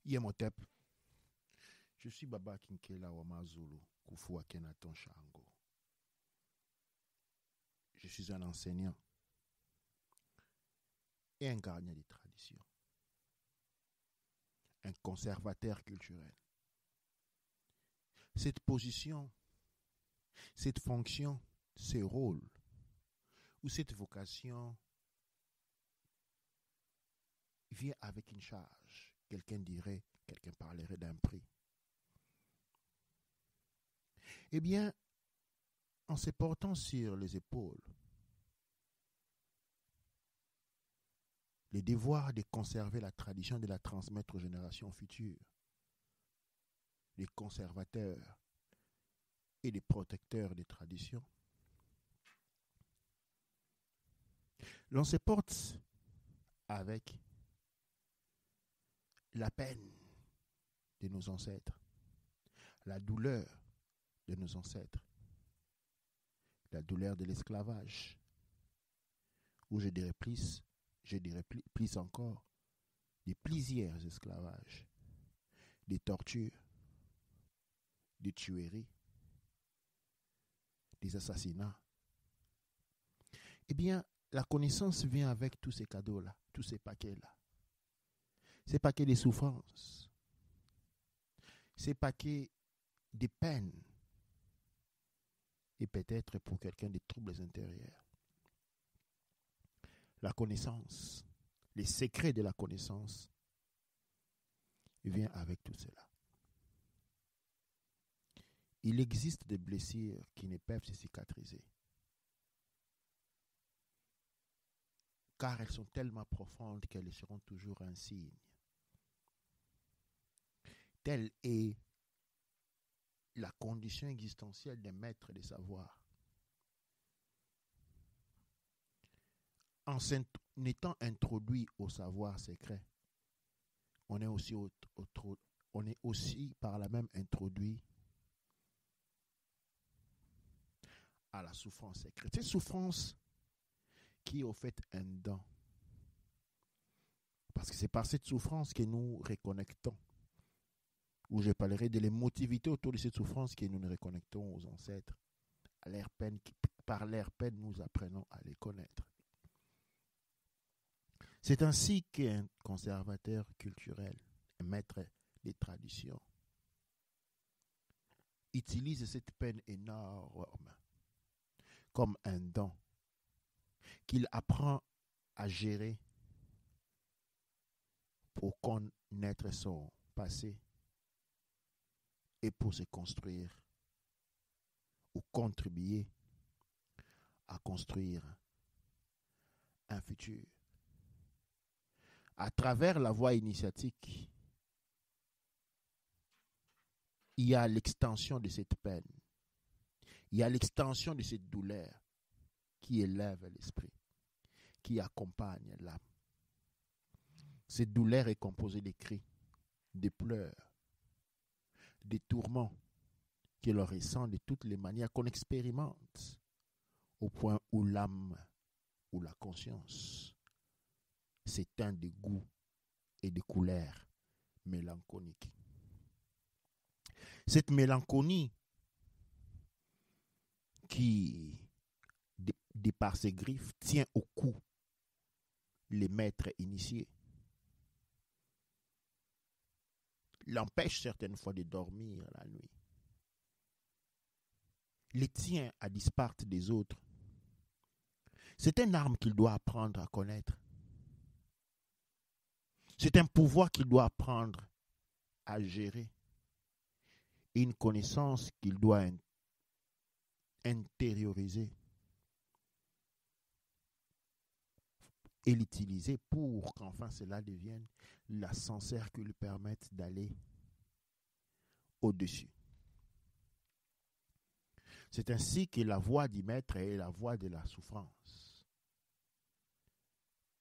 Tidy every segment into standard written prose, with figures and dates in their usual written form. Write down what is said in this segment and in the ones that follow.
Yemotep. Je suis Baba Kinkela Wamazulu, Kufu Akenaton Shango. Je suis un enseignant et un gardien des traditions. Un conservateur culturel. Cette position, cette fonction, ce rôle ou cette vocation vient avec une charge. Quelqu'un parlerait d'un prix. Eh bien, en se portant sur les épaules, le devoir de conserver la tradition, de la transmettre aux générations futures, les conservateurs et les protecteurs des traditions, l'on se porte avec la peine de nos ancêtres, la douleur de nos ancêtres, la douleur de l'esclavage, ou je dirais plus encore, des plusieurs esclavages, des tortures, des tueries, des assassinats. Eh bien, la connaissance vient avec tous ces cadeaux-là, tous ces paquets-là. Ces paquets de souffrances, ces paquets de peines, et peut-être pour quelqu'un des troubles intérieurs. La connaissance, les secrets de la connaissance, vient avec tout cela. Il existe des blessures qui ne peuvent se cicatriser, car elles sont tellement profondes qu'elles seront toujours un signe. Telle est la condition existentielle des maîtres des savoirs. En étant introduit au savoir secret, on est aussi par là même introduit à la souffrance secrète. Cette souffrance qui est au fait un don. Parce que c'est par cette souffrance que nous reconnectons, où je parlerai de l'émotivité autour de cette souffrance que nous nous reconnectons aux ancêtres. Par leur peine, nous apprenons à les connaître. C'est ainsi qu'un conservateur culturel, un maître des traditions, utilise cette peine énorme comme un don qu'il apprend à gérer pour connaître son passé et pour se construire ou contribuer à construire un futur. À travers la voie initiatique, il y a l'extension de cette peine, il y a l'extension de cette douleur qui élève l'esprit, qui accompagne l'âme. Cette douleur est composée des cris, des pleurs, des tourments que l'on ressent de toutes les manières qu'on expérimente au point où l'âme ou la conscience s'éteint de goûts et de couleurs mélancoliques. Cette mélancolie qui, de par ses griffes, tient au cou les maîtres initiés, l'empêche certaines fois de dormir la nuit, les tient à disparte des autres. C'est une arme qu'il doit apprendre à connaître. C'est un pouvoir qu'il doit apprendre à gérer. Et une connaissance qu'il doit intérioriser et l'utiliser pour qu'enfin cela devienne l'ascenseur qui lui permette d'aller au-dessus. C'est ainsi que la voie du maître est la voie de la souffrance.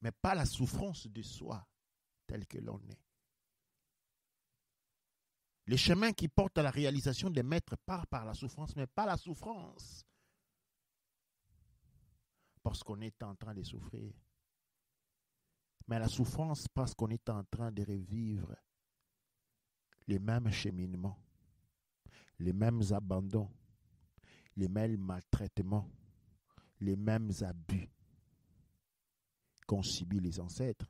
Mais pas la souffrance de soi telle que l'on est. Le chemin qui porte à la réalisation des maîtres part par la souffrance, mais pas la souffrance parce qu'on est en train de souffrir. Mais la souffrance parce qu'on est en train de revivre les mêmes cheminements, les mêmes abandons, les mêmes maltraitements, les mêmes abus qu'ont subis les ancêtres.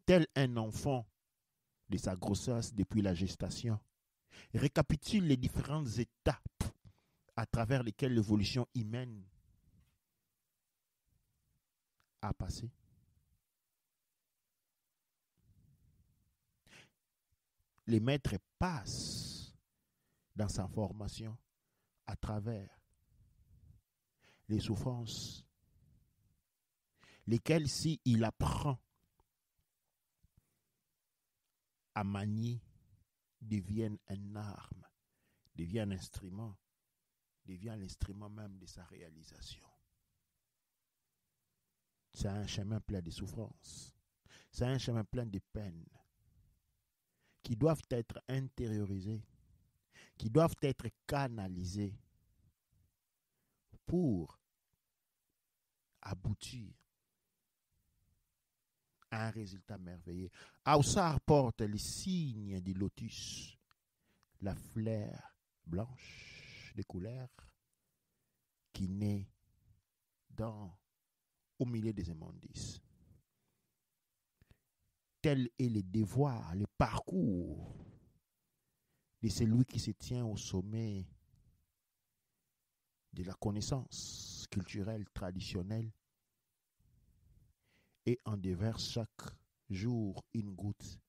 Tel un enfant de sa grossesse depuis la gestation, récapitule les différentes étapes à travers lesquelles l'évolution humaine a passé. Les maîtres passent dans sa formation à travers les souffrances, lesquelles, s'il apprend à manier, deviennent une arme, deviennent un instrument, devient l'instrument même de sa réalisation. C'est un chemin plein de souffrances, c'est un chemin plein de peines qui doivent être intériorisées, qui doivent être canalisées pour aboutir à un résultat merveilleux. Haussar porte les signes du lotus, la fleur blanche de couleur qui naît au milieu des immondices. Tel est le devoir, le parcours de celui qui se tient au sommet de la connaissance culturelle traditionnelle et en déverse chaque jour une goutte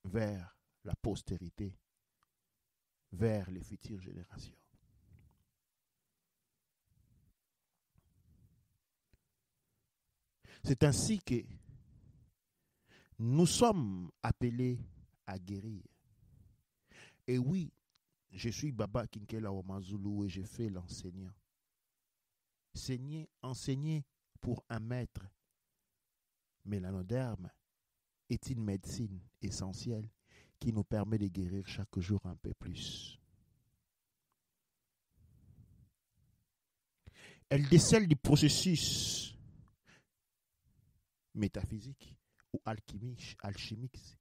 vers la postérité, vers les futures générations. C'est ainsi que nous sommes appelés à guérir. Et oui, je suis Baba Kinkela Wamazulu et je fais l'enseignant. Enseigner pour un maître mélanoderme est une médecine essentielle qui nous permet de guérir chaque jour un peu plus. Elle décèle du processus métaphysique ou alchimique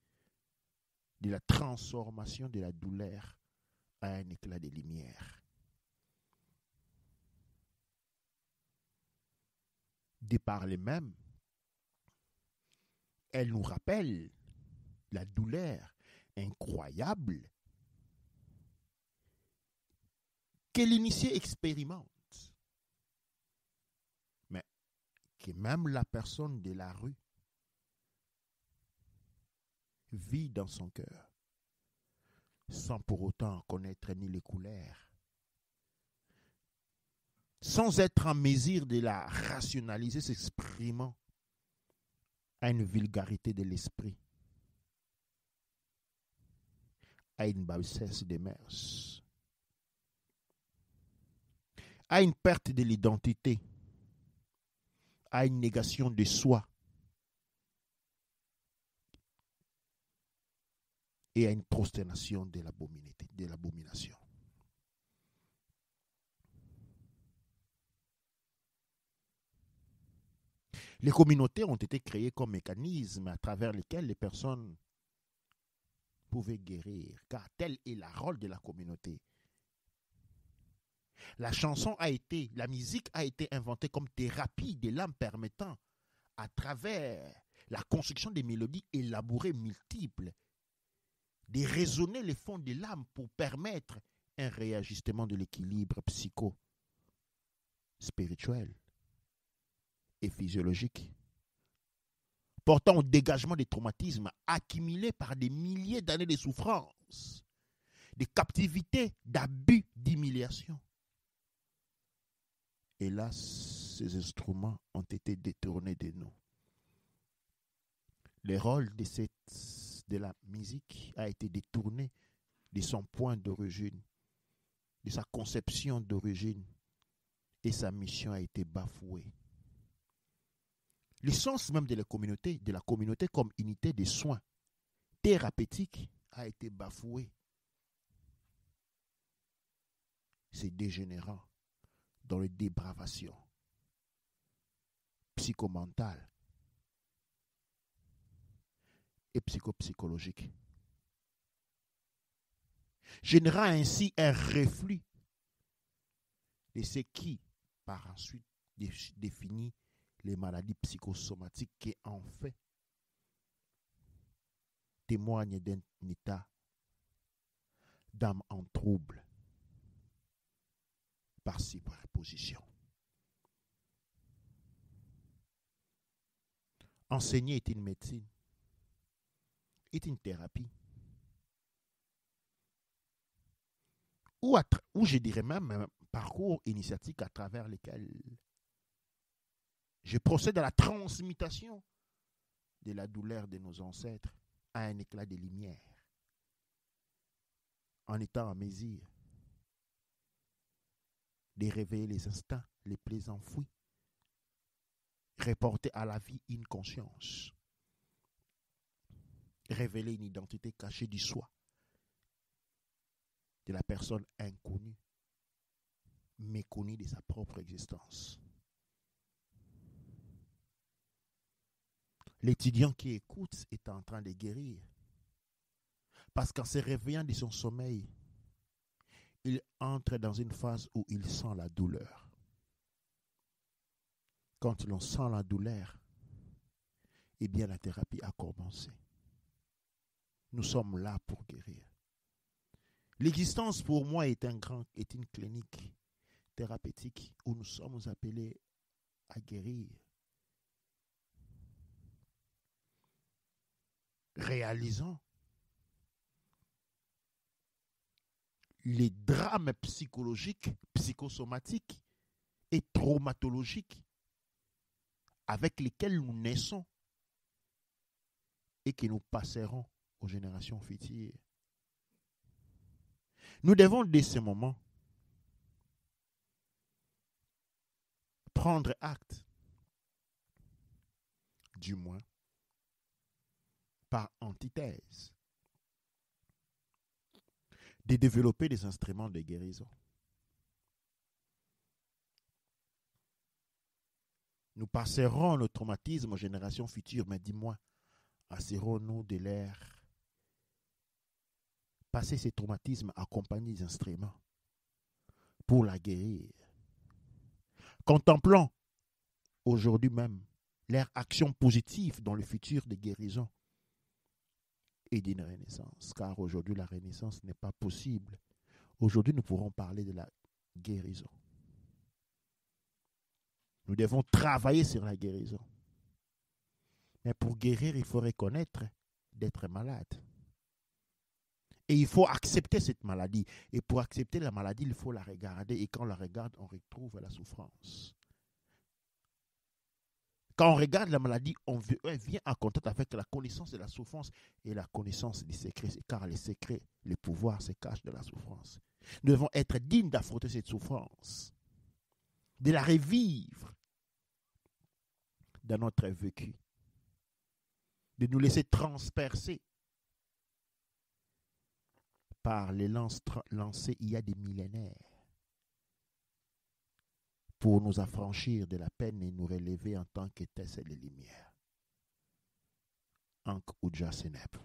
de la transformation de la douleur à un éclat de lumière. De par les mêmes, elle nous rappelle la douleur incroyable que l'initié expérimente, mais que même la personne de la rue vit dans son cœur, sans pour autant connaître ni les couleurs, sans être en mesure de la rationaliser, s'exprimant à une vulgarité de l'esprit, à une bassesse des mœurs, à une perte de l'identité, à une négation de soi et à une prosternation de l'abomination. Les communautés ont été créées comme mécanismes à travers lesquels les personnes pouvaient guérir, car tel est le rôle de la communauté. La musique a été inventée comme thérapie de l'âme permettant, à travers la construction des mélodies élaborées multiples, de résonner les fonds de l'âme pour permettre un réajustement de l'équilibre psycho-spirituel et physiologique, portant au dégagement des traumatismes accumulés par des milliers d'années de souffrance, de captivité, d'abus, d'humiliation. Hélas, ces instruments ont été détournés de nous. Le rôle de la musique a été détourné de son point d'origine, de sa conception d'origine, et sa mission a été bafouée. Le sens même de la communauté comme unité de soins thérapeutiques a été bafoué. C'est dégénérant dans les dépravations psychomentales et psychologiques. générant ainsi un reflux de ce qui, par ensuite, définit les maladies psychosomatiques qui, en fait, témoignent d'un état d'âme en trouble par superposition. Enseigner est une médecine, est une thérapie, ou je dirais même un parcours initiatique à travers lequel je procède à la transmutation de la douleur de nos ancêtres à un éclat de lumière, en étant en mesure de réveiller les instincts les plus enfouis, reporter à la vie une conscience, révéler une identité cachée du soi, de la personne inconnue, méconnue de sa propre existence. L'étudiant qui écoute est en train de guérir, parce qu'en se réveillant de son sommeil, il entre dans une phase où il sent la douleur. Quand l'on sent la douleur, eh bien la thérapie a commencé. Nous sommes là pour guérir. L'existence pour moi est une clinique thérapeutique où nous sommes appelés à guérir. Réalisant les drames psychologiques, psychosomatiques et traumatologiques avec lesquels nous naissons et que nous passerons aux générations futures. Nous devons, dès ce moment, prendre acte, du moins, par antithèse, de développer des instruments de guérison. Nous passerons nos traumatismes aux générations futures, mais dis-moi, assurons-nous de l'air passer ces traumatismes accompagnés des instruments pour la guérir. Contemplons aujourd'hui même leur action positive dans le futur de guérison et d'une renaissance, car aujourd'hui la renaissance n'est pas possible. Aujourd'hui nous pourrons parler de la guérison. Nous devons travailler sur la guérison. Mais pour guérir, il faut reconnaître d'être malade. Et il faut accepter cette maladie. Et pour accepter la maladie, il faut la regarder. Et quand on la regarde, on retrouve la souffrance. Quand on regarde la maladie, on vient en contact avec la connaissance de la souffrance et la connaissance des secrets. Car les secrets, les pouvoirs se cachent de la souffrance. Nous devons être dignes d'affronter cette souffrance, de la revivre dans notre vécu, de nous laisser transpercer par les lances lancées il y a des millénaires pour nous affranchir de la peine et nous relever en tant qu'étincelles de lumière. Ankh Oudja Seneb.